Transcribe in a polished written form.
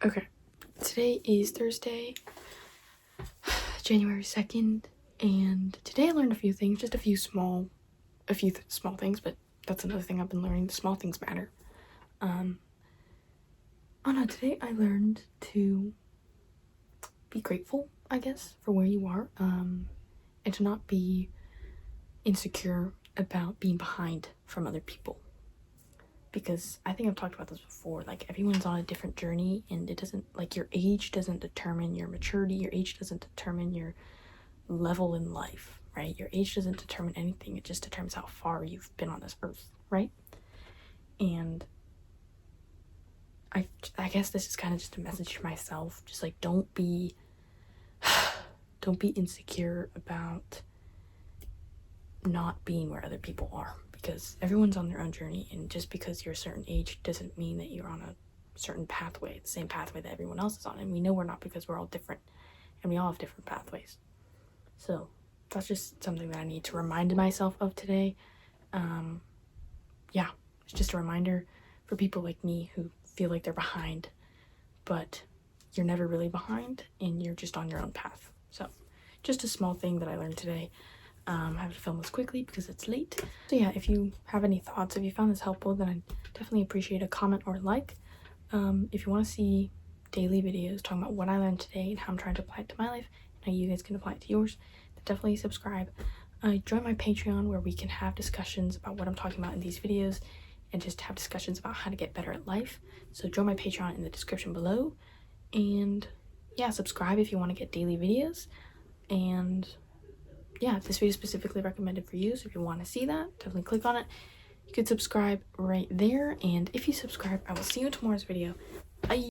Okay, today is Thursday, January 2nd, and today I learned a few things, just a few small things, but that's another thing I've been learning. The small things matter. Oh no, today I learned to be grateful, I guess, for where you are, and to not be insecure about being behind from other people. Because I think I've talked about this before, like everyone's on a different journey, and it doesn't, like, your age doesn't determine your maturity, your age doesn't determine your level in life, right? Your age doesn't determine anything, it just determines how far you've been on this earth, right? And I guess this is kind of just a message to myself, just like don't be insecure about not being where other people are, because everyone's on their own journey, and just because you're a certain age doesn't mean that you're on a certain pathway, the same pathway that everyone else is on. And we know we're not, because we're all different and we all have different pathways. So that's just something that I need to remind myself of today. Yeah, it's just a reminder for people like me who feel like they're behind, but you're never really behind and you're just on your own path. So just a small thing that I learned today. I have to film this quickly because it's late. So yeah, if you have any thoughts, if you found this helpful, then I'd definitely appreciate a comment or a like. If you want to see daily videos talking about what I learned today and how I'm trying to apply it to my life and how you guys can apply it to yours, then definitely subscribe. Join my Patreon, where we can have discussions about what I'm talking about in these videos and just have discussions about how to get better at life. So join my Patreon in the description below, and yeah, subscribe if you want to get daily videos. And yeah, this video is specifically recommended for you, so if you want to see that, definitely click on it. You could subscribe right there, and if you subscribe, I will see you in tomorrow's video. Bye.